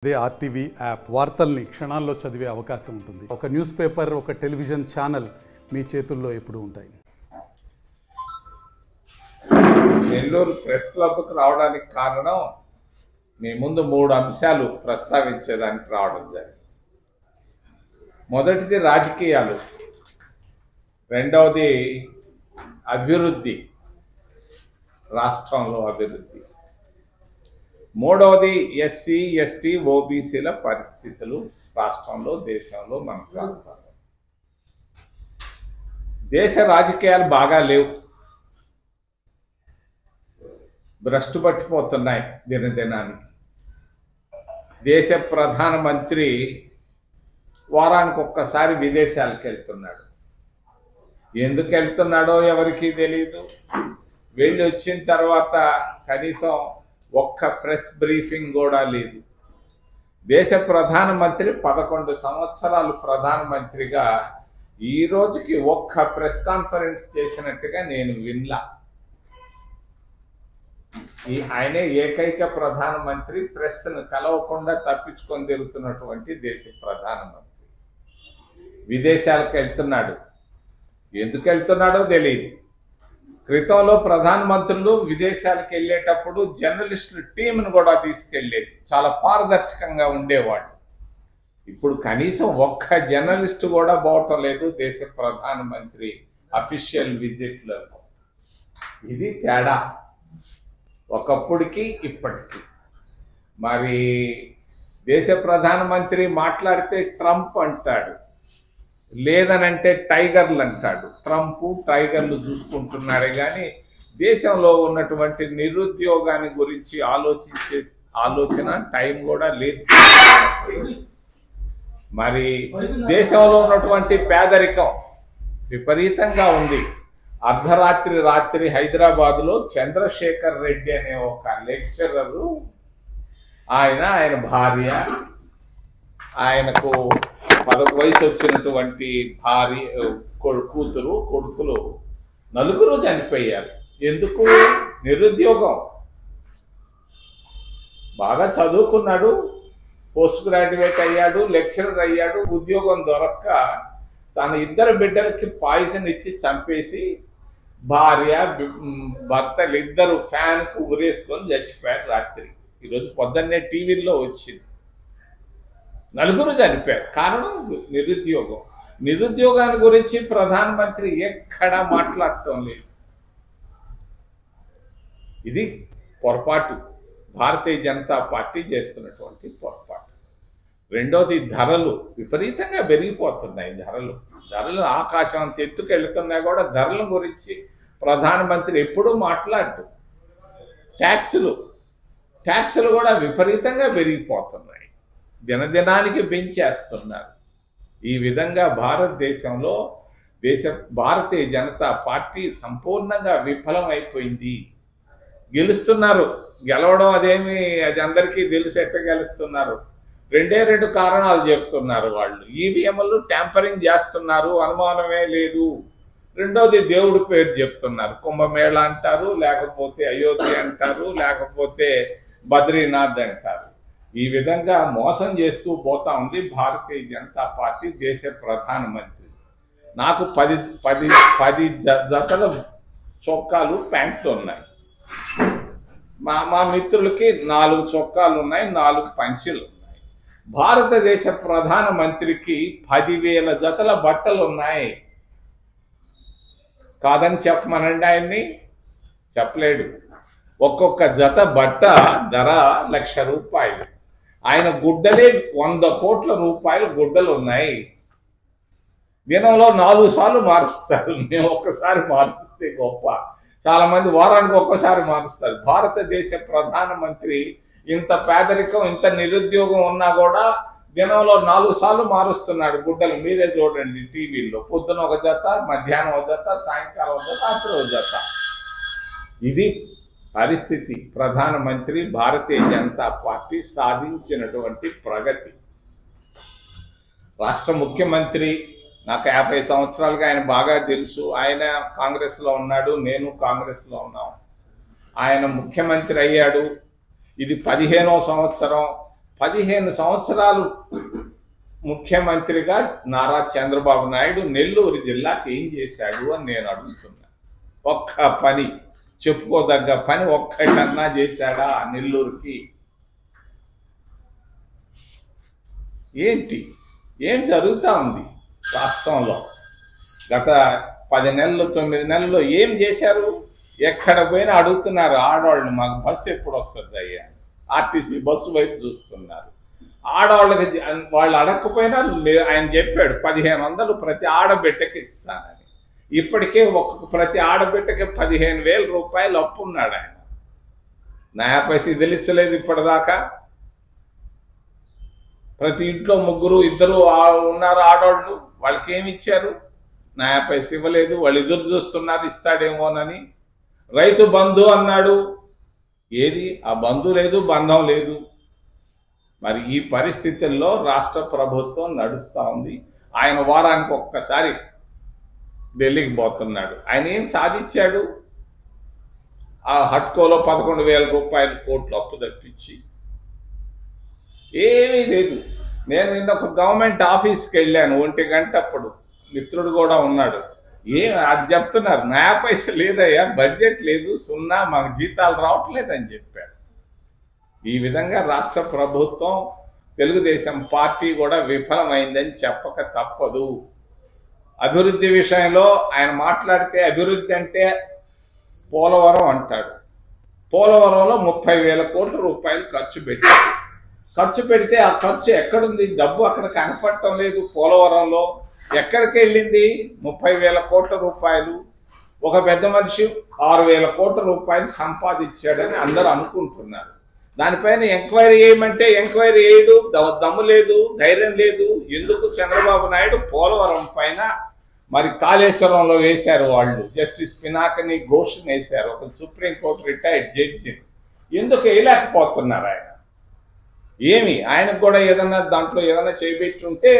అదే RTV app వార్తల్ని క్షణాల్లో చదివే అవకాశం ఉంటుంది. ఒక న్యూస్ పేపర్, ఒక టెలివిజన్ ఛానల్ మీ చేతుల్లో ఎప్పుడూ ఉంటాయి. నెల్లూరు ప్రెస్ క్లబ్కు రావడానికి కారణం మీ ముందు 3 అంశాలు ప్రస్తావించేదానికి రావడం జరిగింది. మొదటిది రాజకీయాలు, రెండవది అభివృద్ధి, రాష్ట్రంలో అభివృద్ధి, మూడవది ఎస్సీ ఎస్టీ ఓబీసీల పరిస్థితులు రాష్ట్రంలో, దేశంలో, మన ప్రాంతాల్లో. దేశ రాజకీయాలు బాగా లేవు, భ్రష్టు పట్టిపోతున్నాయి దినదినానికి. దేశ ప్రధానమంత్రి వారానికి ఒక్కసారి విదేశాలకు వెళ్తున్నాడు. ఎందుకు వెళ్తున్నాడో ఎవరికీ తెలియదు. వెళ్ళి వచ్చిన తర్వాత కనీసం ఒక్క ప్రెస్ బ్రీఫింగ్ కూడా లేదు. దేశ ప్రధానమంత్రి 11 సంవత్సరాలు ప్రధానమంత్రిగా ఈ రోజుకి ఒక్క ప్రెస్ కాన్ఫరెన్స్ చేసినట్టుగా నేను వినలా. ఆయనే ఏకైక ప్రధానమంత్రి ప్రెస్ను కలవకుండా తప్పించుకొని తిరుగుతున్నటువంటి దేశ ప్రధానమంత్రి. విదేశాలకు వెళ్తున్నాడు. ఎందుకు వెళ్తున్నాడో తెలియదు. క్రితంలో ప్రధానమంత్రులు విదేశాలకు వెళ్ళేటప్పుడు జర్నలిస్టుల టీంను కూడా తీసుకెళ్లేది, చాలా పారదర్శకంగా ఉండేవాళ్ళు. ఇప్పుడు కనీసం ఒక్క జర్నలిస్టు కూడా పోవటం లేదు దేశ ప్రధానమంత్రి అఫీషియల్ విజిట్లకు. ఇది తేడా ఒకప్పటికి ఇప్పటికి. మరి దేశ ప్రధానమంత్రి మాట్లాడితే ట్రంప్ అంటాడు, లేదనంటే టైగర్లు అంటాడు. ట్రంప్ టైగర్లు చూసుకుంటున్నారే కానీ దేశంలో ఉన్నటువంటి నిరుద్యోగాన్ని గురించి ఆలోచన టైం కూడా లేదు. మరి దేశంలో ఉన్నటువంటి పేదరికం విపరీతంగా ఉంది. అర్ధరాత్రి హైదరాబాద్లో చంద్రశేఖర్ రెడ్డి అనే ఒక లెక్చరరు, ఆయన భార్య, ఆయనకు 11 వయసు వచ్చినటువంటి భార్య, కూతురు, కొడుకులు 4 చనిపోయారు. ఎందుకు? నిరుద్యోగం. బాగా చదువుకున్నాడు, పోస్ట్ గ్రాడ్యుయేట్ అయ్యాడు, లెక్చరర్ అయ్యాడు, ఉద్యోగం దొరక్క తన 2 బిడ్డలకి పాయిజన్ ఇచ్చి చంపేసి భార్య భర్తలు 2 ఫ్యాన్కు ఉరేసుకొని చచ్చిపోయారు రాత్రి. ఈరోజు పొద్దున్నే టీవీల్లో వచ్చింది. 4 చనిపోయారు. కారణం నిరుద్యోగం. నిరుద్యోగాన్ని గురించి ప్రధానమంత్రి ఎక్కడా మాట్లాడటం లేదు. ఇది పొరపాటు, భారతీయ జనతా పార్టీ చేస్తున్నటువంటి పొరపాటు. రెండోది ధరలు విపరీతంగా పెరిగిపోతున్నాయి. ధరలు ఆకాశం అంత ఎత్తుకు వెళుతున్నాయి కూడా ధరల గురించి ప్రధానమంత్రి ఎప్పుడూ మాట్లాడు. ట్యాక్సులు కూడా విపరీతంగా పెరిగిపోతున్నాయి, దినదినానికి పెంచేస్తున్నారు. ఈ విధంగా భారతదేశంలో భారతీయ జనతా పార్టీ సంపూర్ణంగా విఫలమైపోయింది. గెలుస్తున్నారు, గెలవడం అది అందరికీ తెలిసి ఎట్ట గెలుస్తున్నారు. 2 కారణాలు చెప్తున్నారు వాళ్ళు. ఈవీఎంలు ట్యాంపరింగ్ చేస్తున్నారు, అనుమానమే లేదు. రెండోది దేవుడి పేరు చెప్తున్నారు, కుంభమేళ అంటారు, లేకపోతే అయోధ్య అంటారు, లేకపోతే బద్రీనాథ్ అంటారు. ఈ విధంగా మోసం చేస్తూ పోతా ఉంది భారతీయ జనతా పార్టీ దేశ ప్రధానమంత్రి. నాకు 10 జతల చొక్కాలు, ప్యాంట్లు ఉన్నాయి. మా మిత్రులకి 4 చొక్కాలు ఉన్నాయి, 4 పంచెలు ఉన్నాయి. భారతదేశ ప్రధానమంత్రికి 10,000 జతల బట్టలు ఉన్నాయి. కాదని చెప్పమనండి ఆయన్ని, చెప్పలేడు. ఒక్కొక్క జత బట్ట ధర ₹1,00,000. ఆయన గుడ్డలే 100 కోట్ల రూపాయల గుడ్డలు ఉన్నాయి. దినంలో 4 సార్లు మారుస్తారు. మేము ఒక్కసారి మారుస్తే గొప్ప. చాలా మంది వారానికి ఒక్కసారి మారుస్తారు. భారతదేశ ప్రధానమంత్రి ఇంత పేదరికం, ఇంత నిరుద్యోగం ఉన్నా కూడా దినంలో 4 సార్లు మారుస్తున్నాడు గుడ్డలు. మీరే చూడండి టీవీల్లో. పొద్దున ఒక జత, మధ్యాహ్నం ఒక జత, సాయంకాలం ఒక జత, రాత్రి ఒక జత. ఇది పరిస్థితి. ప్రధానమంత్రి భారతీయ జనతా పార్టీ సాధించినటువంటి ప్రగతి. రాష్ట్ర ముఖ్యమంత్రి, నాకు 50 సంవత్సరాలుగా ఆయన బాగా తెలుసు. ఆయన కాంగ్రెస్లో ఉన్నాడు, నేను కాంగ్రెస్లో ఉన్నాం. ఆయన ముఖ్యమంత్రి అయ్యాడు. ఇది 15వ సంవత్సరం. 15 సంవత్సరాలు ముఖ్యమంత్రిగా నారా చంద్రబాబు నాయుడు నెల్లూరు జిల్లాకి ఏం చేశాడు అని నేను అడుగుతున్నా. ఒక్క పని, చెప్పుకోదగ్గ పని ఒక్కటన్నా చేశాడా నెల్లూరుకి? ఏంటి, ఏం జరుగుతూ ఉంది రాష్ట్రంలో? గత 10 నెలలు 9 నెలల్లో ఏం చేశారు? ఎక్కడ పోయినా అడుగుతున్నారు ఆడవాళ్ళని, మాకు బస్సు ఎప్పుడు వస్తుంది అయ్యా? ఆర్టీసీ బస్సు వైపు చూస్తున్నారు. ఆడవాళ్ళకి వాళ్ళు అడగకపోయినా ఆయన చెప్పాడు 1500 ప్రతి ఆడబిడ్డకి ఇస్తానని. ఇప్పటికే ప్రతి ఆడబిడ్డకి 15,000 రూపాయలు అప్పు ఉన్నాడు ఆయన. నయా పైసా తెలియలేదు ఇప్పటిదాకా. ప్రతి ఇంట్లో 3 2 ఉన్నారు ఆడవాళ్ళు, వాళ్ళకి ఏమి ఇచ్చారు? నయా పైసా ఇవ్వలేదు. వాళ్ళు ఎదురు చూస్తున్నారు ఇస్తాడేమోనని. రైతు బంధు అన్నాడు, ఏది? ఆ బంధు లేదు, బంధం లేదు. మరి ఈ పరిస్థితుల్లో రాష్ట్ర ప్రభుత్వం నడుస్తూ ఉంది. ఆయన వారానికి ఒక్కసారి ఢిల్లీకి పోతున్నాడు. ఆయన ఏం సాధించాడు? ఆ హట్కోలో 11,000 రూపాయల కోట్లు అప్పు తప్పించి ఏమీ లేదు. నేను నిన్న ఒక గవర్నమెంట్ ఆఫీస్కి వెళ్ళాను 1 గంట, అప్పుడు మిత్రుడు కూడా ఉన్నాడు. అది చెప్తున్నారు, నయా పైసా లేదయ్యా, బడ్జెట్ లేదు, 0, మాకు జీతాలు రావట్లేదని చెప్పాడు. ఈ విధంగా రాష్ట్ర ప్రభుత్వం, తెలుగుదేశం పార్టీ కూడా విఫలమైందని చెప్పక తప్పదు. అభివృద్ధి విషయంలో ఆయన మాట్లాడితే అభివృద్ధి అంటే పోలవరం అంటాడు. పోలవరంలో 30,000 కోట్ల రూపాయలు ఖర్చు పెడితే ఆ ఖర్చు ఎక్కడుంది? డబ్బు అక్కడ కనపడటం లేదు. పోలవరంలో ఎక్కడికి వెళ్ళింది 30,000 కోట్ల రూపాయలు? ఒక పెద్ద మనిషి 6,000 కోట్ల రూపాయలు సంపాదించాడని అందరూ అనుకుంటున్నారు. దానిపైన ఎంక్వైరీ చేయమంటే ఎంక్వైరీ చేయడు, దమ్ము లేదు, ధైర్యం లేదు. ఎందుకు? చంద్రబాబు నాయుడు పోలవరం పైన మరి కాళేశ్వరంలో వేశారు వాళ్ళు, జస్టిస్ పినాకని ఘోష్ని వేశారు, ఒక సుప్రీంకోర్టు రిటైర్డ్ జడ్జి. ఎందుకు వేయలేకపోతున్నారు ఆయన? ఏమి ఆయనకు కూడా ఏదన్నా దాంట్లో ఏదైనా చేపెట్టుంటే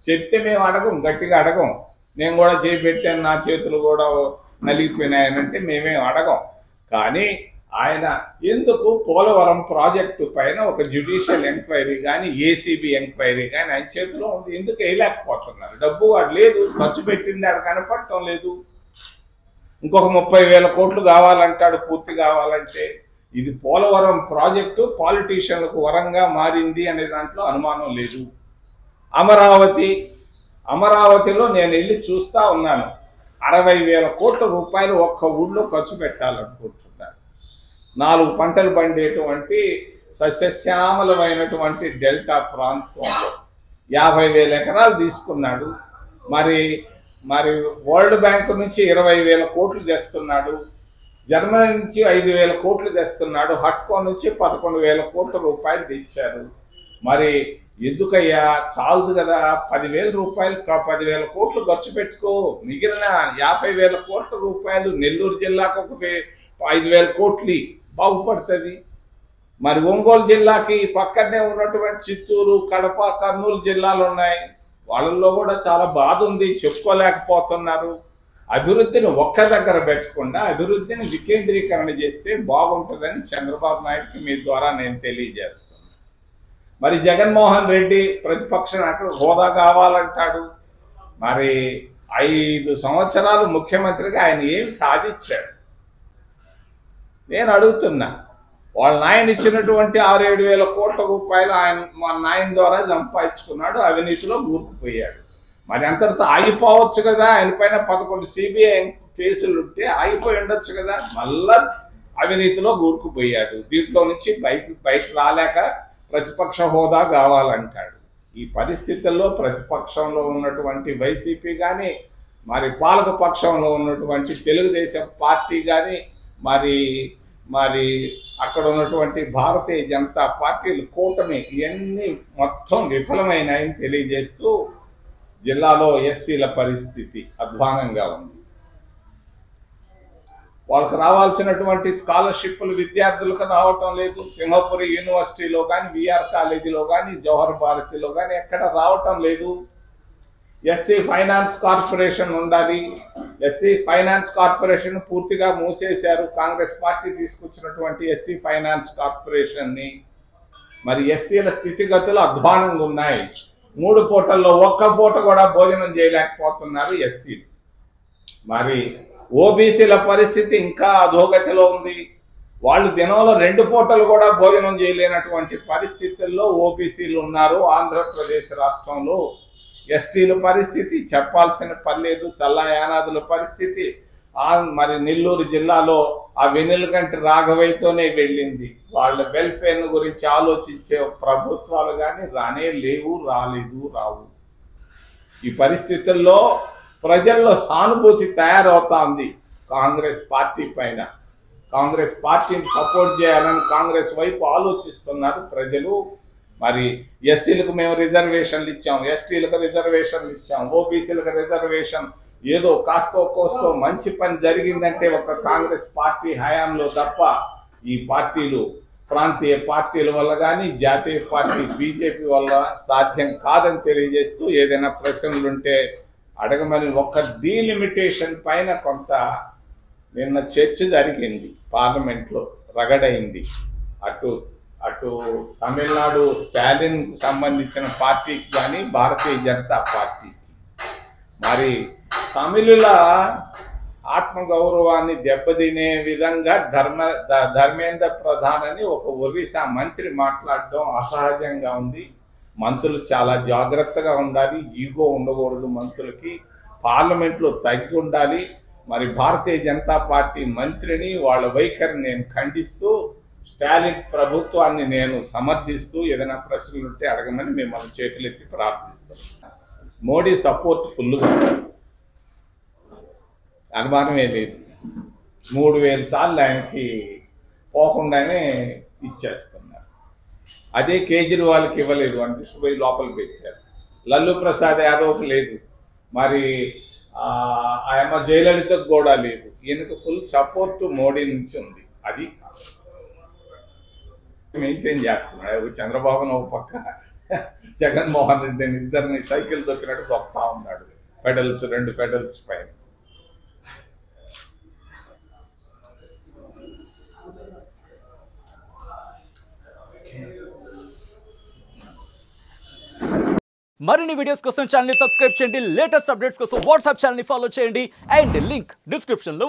చెప్తే మేము అడగం, గట్టిగా అడగం. నేను కూడా చేపెట్టాను, నా చేతులు కూడా నలిగిపోయినాయనంటే మేమేం అడగం. కానీ ఆయన ఎందుకు పోలవరం ప్రాజెక్టు పైన ఒక జ్యుడిషియల్ ఎంక్వైరీ కానీ ఏసీబీ ఎంక్వైరీ కానీ ఆయన చేతిలో ఉంది, ఎందుకు వేయలేకపోతున్నారు? డబ్బు వాడు లేదు, ఖర్చు పెట్టింది ఆడ కనపడటం లేదు. ఇంకొక 30,000 కోట్లు కావాలంటాడు పూర్తి కావాలంటే. ఇది పోలవరం ప్రాజెక్టు పాలిటీషియన్లకు వరంగా మారింది అనే దాంట్లో అనుమానం లేదు. అమరావతిలో నేను వెళ్ళి చూస్తా ఉన్నాను, 60,000 కోట్ల రూపాయలు ఒక్క ఊళ్ళో ఖర్చు పెట్టాలనుకుంటున్నాను. 4 పంటలు పండేటువంటి సస్యశ్యామలమైనటువంటి డెల్టా ప్రాంతంలో 50,000 ఎకరాలు తీసుకున్నాడు. మరి వరల్డ్ బ్యాంక్ నుంచి 20,000 కోట్లు తెస్తున్నాడు, జర్మనీ నుంచి 5,000 కోట్లు తెస్తున్నాడు, హట్కో నుంచి 11,000 కోట్ల రూపాయలు తెచ్చారు. మరి ఎందుకయ్యా? చాలదు కదా, 10,000 రూపాయలు 10,000 కోట్లు ఖర్చు పెట్టుకో, మిగిలిన 50,000 కోట్ల రూపాయలు నెల్లూరు జిల్లాకు ఒక 5,000 కోట్లు బాగుపడుతుంది. మరి ఒంగోలు జిల్లాకి పక్కనే ఉన్నటువంటి చిత్తూరు, కడప, కర్నూలు జిల్లాలు ఉన్నాయి, వాళ్ళల్లో కూడా చాలా బాధ ఉంది, చెప్పుకోలేకపోతున్నారు. అభివృద్ధిని ఒక్క దగ్గర పెట్టకుండా అభివృద్ధిని వికేంద్రీకరణ చేస్తే బాగుంటుందని చంద్రబాబు నాయుడుకి మీ ద్వారా నేను తెలియజేస్తున్నాను. మరి జగన్మోహన్ రెడ్డి ప్రతిపక్ష నాయకుడు హోదా కావాలంటాడు. మరి 5 సంవత్సరాలు ముఖ్యమంత్రిగా ఆయన ఏమి సాధించాడు? నేను అడుగుతున్నా. వాళ్ళ నాయన ఇచ్చినటువంటి 6-7 వేల కోట్ల రూపాయలు ఆయన మా నాయన ద్వారా సంపాదించుకున్నాడు, అవినీతిలో కూరుకుపోయాడు. మరి అంతటితో ఆగిపోవచ్చు కదా? ఆయన పైన 11 సిబిఐ కేసులు ఉంటే ఆగిపోయి ఉండొచ్చు కదా? మళ్ళా అవినీతిలో కూరుకుపోయాడు. దీంట్లో నుంచి బయట రాలేక ప్రతిపక్ష హోదా కావాలంటాడు. ఈ పరిస్థితుల్లో ప్రతిపక్షంలో ఉన్నటువంటి వైసీపీ కానీ, మరి పాలక పక్షంలో ఉన్నటువంటి తెలుగుదేశం పార్టీ కానీ, మరి అక్కడ ఉన్నటువంటి భారతీయ జనతా పార్టీలు కూటమి ఇవన్నీ మొత్తం విఫలమైనాయని తెలియజేస్తూ జిల్లాలో ఎస్సీల పరిస్థితి అధ్వానంగా ఉంది. వాళ్ళకు రావాల్సినటువంటి స్కాలర్షిప్లు విద్యార్థులకు రావటం లేదు. సింహపురి యూనివర్సిటీలో కానీ, విఆర్ కాలేజీలో కానీ, జవహర్ భారతిలో కానీ ఎక్కడ రావటం లేదు. ఎస్సీ ఫైనాన్స్ కార్పొరేషన్ ఉండాలి. ఎస్సీ ఫైనాన్స్ కార్పొరేషన్ పూర్తిగా మూసేశారు. కాంగ్రెస్ పార్టీ తీసుకొచ్చినటువంటి ఎస్సీ ఫైనాన్స్ కార్పొరేషన్ని మరి ఎస్సీల స్థితిగతులు అధ్వానంగా ఉన్నాయి. 3 పూటల్లో ఒక్క పూట కూడా భోజనం చేయలేకపోతున్నారు ఎస్సీలు. మరి ఓబీసీల పరిస్థితి ఇంకా అధోగతిలో ఉంది. వాళ్ళు దినంలో 2 పూటలు కూడా భోజనం చేయలేనటువంటి పరిస్థితుల్లో ఓబీసీలు ఉన్నారు. ఆంధ్రప్రదేశ్ రాష్ట్రంలో ఎస్టీల పరిస్థితి చెప్పాల్సిన పని లేదు. చల్లాయానాదుల పరిస్థితి మరి నెల్లూరు జిల్లాలో ఆ వెన్నెలకంటి రాఘవయ్యతోనే వెళ్ళింది. వాళ్ళ వెల్ఫేర్ గురించి ఆలోచించే ప్రభుత్వాలు కానీ రాలేదు, రావు. ఈ పరిస్థితుల్లో ప్రజల్లో సానుభూతి తయారవుతోంది కాంగ్రెస్ పార్టీ పైన. కాంగ్రెస్ పార్టీని సపోర్ట్ చేయాలని కాంగ్రెస్ వైపు ఆలోచిస్తున్నారు ప్రజలు. మరి ఎస్సీలకు మేము రిజర్వేషన్లు ఇచ్చాం, ఎస్టీలకు రిజర్వేషన్లు ఇచ్చాం, ఓబీసీలకు రిజర్వేషన్, ఏదో కాస్తో కోస్తో మంచి పని జరిగిందంటే ఒక కాంగ్రెస్ పార్టీ హయాంలో తప్ప ఈ పార్టీలు ప్రాంతీయ పార్టీల వల్ల కానీ జాతీయ పార్టీ బీజేపీ వల్ల సాధ్యం కాదని తెలియజేస్తూ ఏదైనా ప్రశ్నలుంటే అడగమని ఒక్క డీలిమిటేషన్ పైన కొంత నిన్న చర్చ జరిగింది పార్లమెంట్లో, రగడైంది. అటు తమిళనాడు స్టాలిన్ సంబంధించిన పార్టీకి కానీ భారతీయ జనతా పార్టీకి. మరి తమిళుల ఆత్మగౌరవాన్ని దెబ్బతినే విధంగా ధర్మేంద్ర ప్రధాన్ అని ఒక ఒరిస్సా మంత్రి మాట్లాడడం అసహజంగా ఉంది. మంత్రులు చాలా జాగ్రత్తగా ఉండాలి, ఈగో ఉండకూడదు మంత్రులకి, పార్లమెంట్లో తగ్గి ఉండాలి. మరి భారతీయ జనతా పార్టీ మంత్రిని వాళ్ళ వైఖరిని నేను ఖండిస్తూ స్టాలిన్ ప్రభుత్వాన్ని నేను సమర్థిస్తూ ఏదైనా ప్రశ్నలు ఉంటే అడగమని మిమ్మల్ని చేతులెత్తి ప్రార్థిస్తాం. మోడీ సపోర్ట్ ఫుల్గా, అనుమానమే లేదు. 3000 సార్లు ఆయనకి పోకుండానే ఇచ్చేస్తున్నారు. అదే కేజ్రీవాల్కి ఇవ్వలేదు అని తీసుకుపోయి లోపల పెట్టారు. లల్లు ప్రసాద్ యాదవ్కి లేదు, మరి ఆయమ్మ జయలలితకు కూడా లేదు. ఈయనకు ఫుల్ సపోర్ట్ మోడీ నుంచి ఉంది. అది మెయింటైన్ చేస్తున్నాడు. చంద్రబాబును ఒక పక్క, జగన్మోహన్ రెడ్డిని ఇద్దరిని సైకిల్ దొక్కినట్టు దొక్కుతా ఉన్నాడు ఫెడరల్స్, 2 ఫెడరల్స్ పైన. మరిన్ని వీడియోస్ కోసం ఛానల్ ని సబ్స్క్రైబ్ చేయండి. లేటెస్ట్ అప్డేట్స్ కోసం వాట్సాప్ ఛానల్ ని ఫాలో చేయండి. అండ్ లింక్ డిస్క్రిప్షన్ లో